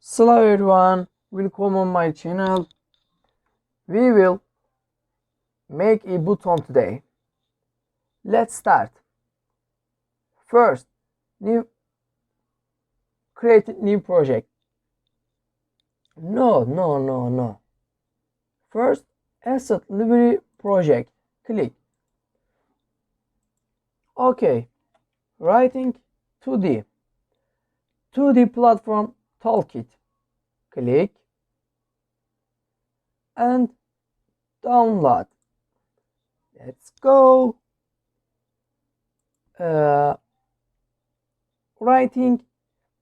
Hello everyone, welcome on my channel. We will make a button today. Let's start. First, create a new project. No. First, asset library project. Click. Okay, writing 2D. 2D platform toolkit. Click and download. Let's go. Writing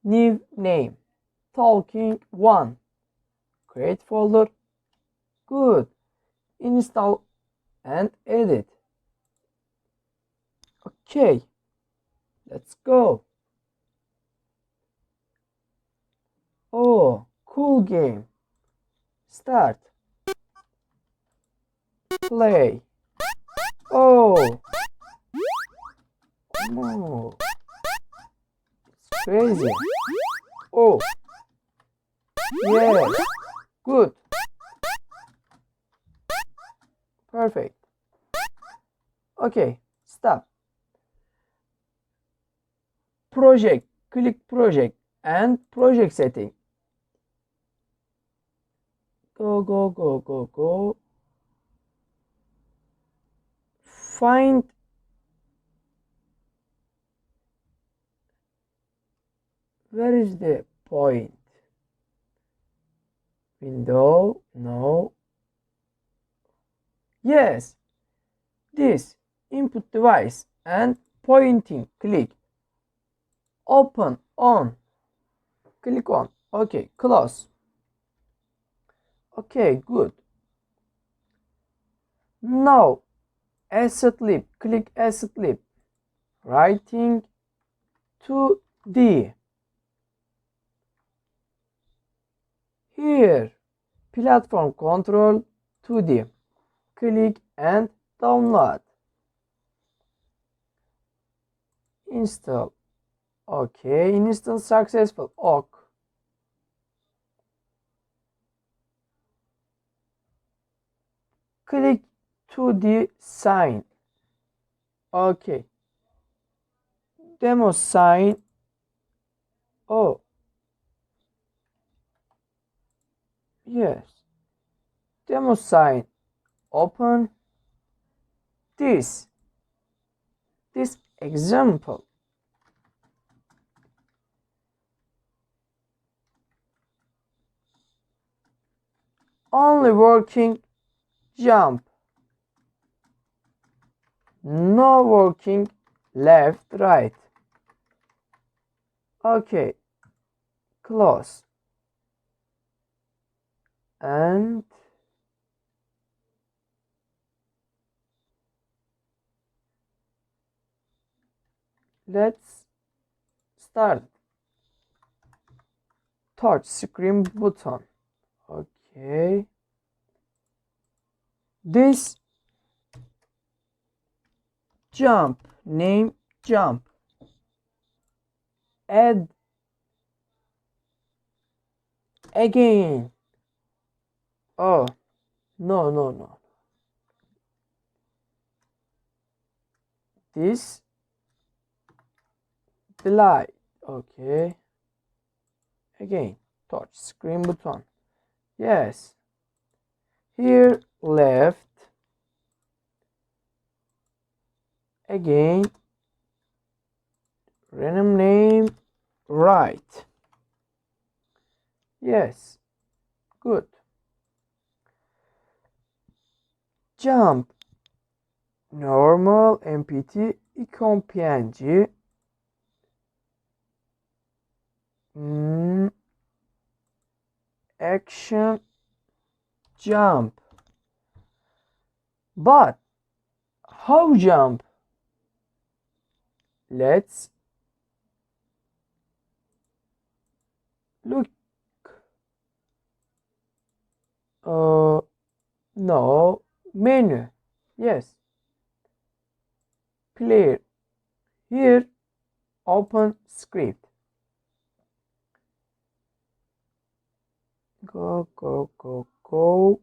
new name. Talking 1. Create folder. Good. Install and edit. Okay. Let's go. Oh, cool game. Start. Play. Oh. No. It's crazy. Oh. Yes. Good. Perfect. Okay. Stop. Project. Click project and project setting. Go. Find where is the point? Window. No. Yes. This input device and pointing. Click. Open on. Click on. Okay. Close. Okay. Good. Now asset lib. Click asset lib. Writing 2D. Here platform control 2D. Click and download. Install. Okay, install successful. OK. Click 2D sign. Okay. Demo sign. Oh. Yes. Demo sign. Open this example. Only working jump. No working left, right. Okay. Close. And let's start. Touch screen button. Okay. This jump, name jump. Add again. Oh, no. This delete. Okay. Again, touch screen button. Yes. Here left. Again. Random name right. Yes. Good. Jump. Normal empty icon png. Action jump. But how jump? Let's look. No, menu. Yes. Clear. Here open script. Go, go, go, go.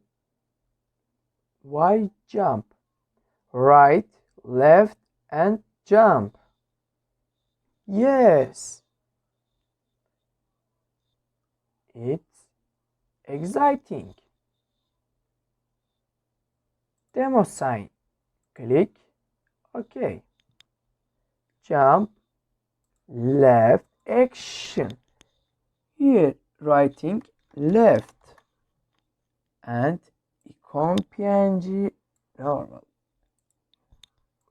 Y, jump. Right, left, and jump. Yes. It's exciting. Demo sign. Click. OK. Jump. Left. Action. Here, writing left. And icon PNG normal.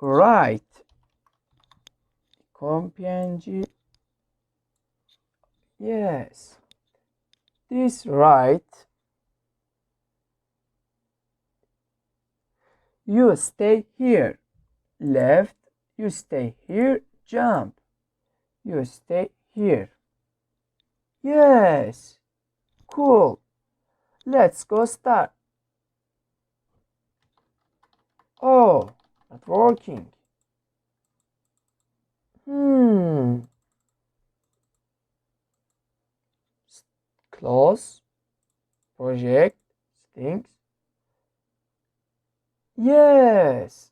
Right. Icon PNG. Yes. This right. You stay here. Left. You stay here. Jump. You stay here. Yes. Cool. Let's go start. Oh, not working. Close. Project. Things. Yes.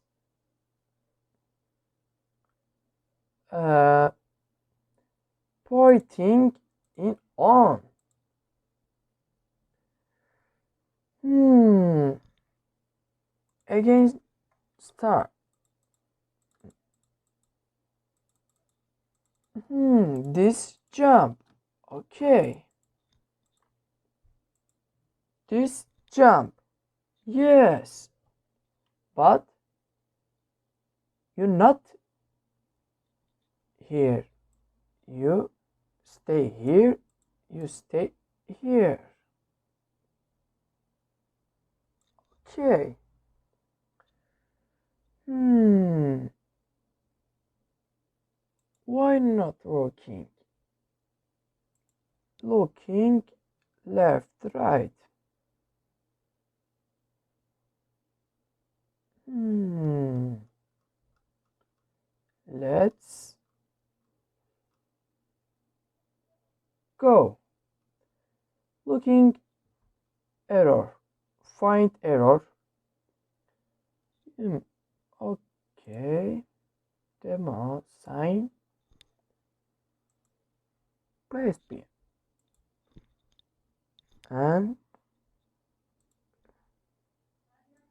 Pointing in on. Again, start. This jump. Okay. This jump. Yes. But you're not here. You stay here. You stay here. Okay. Why not working? Looking left, right. Let's go. Looking error. Find error. Okay. Demo sign. Press P. And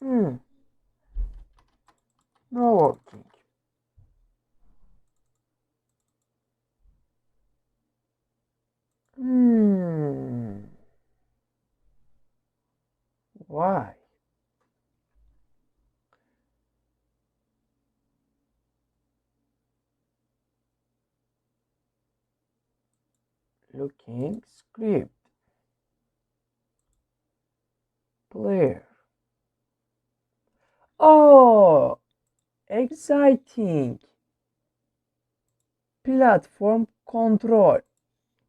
no working. Why? Looking script. Player. Oh, exciting. Platform control.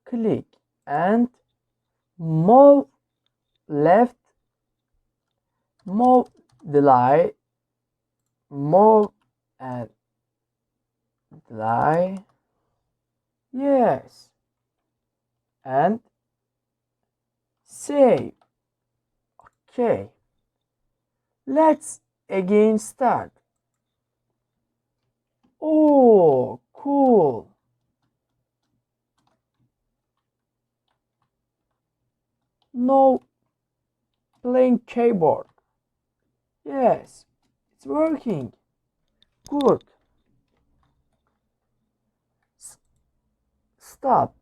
Click and move left, move delay, move and delay. Yes. And save. Okay. Let's again start. Oh, cool. No playing keyboard. Yes, it's working. Good. Stop.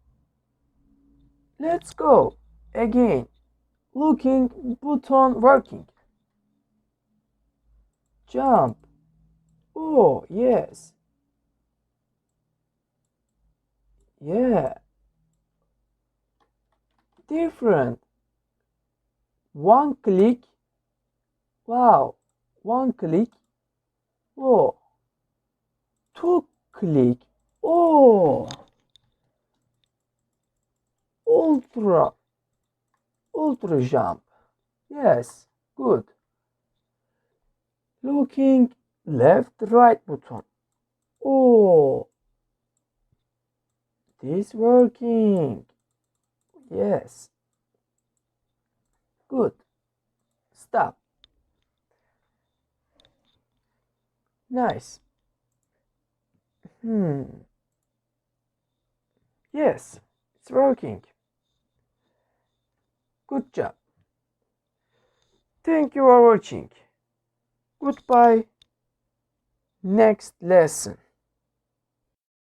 Let's go. Again. Looking button working. Jump. Oh, yes. Yeah. Different. One click. Wow. One click. Oh. Two click. Oh. Ultra. Ultra jump. Yes. Good. Looking left, right button. Oh. This working. Yes. Good. Stop. Nice. Yes, it's working. Good job. Thank you for watching. Goodbye. Next lesson.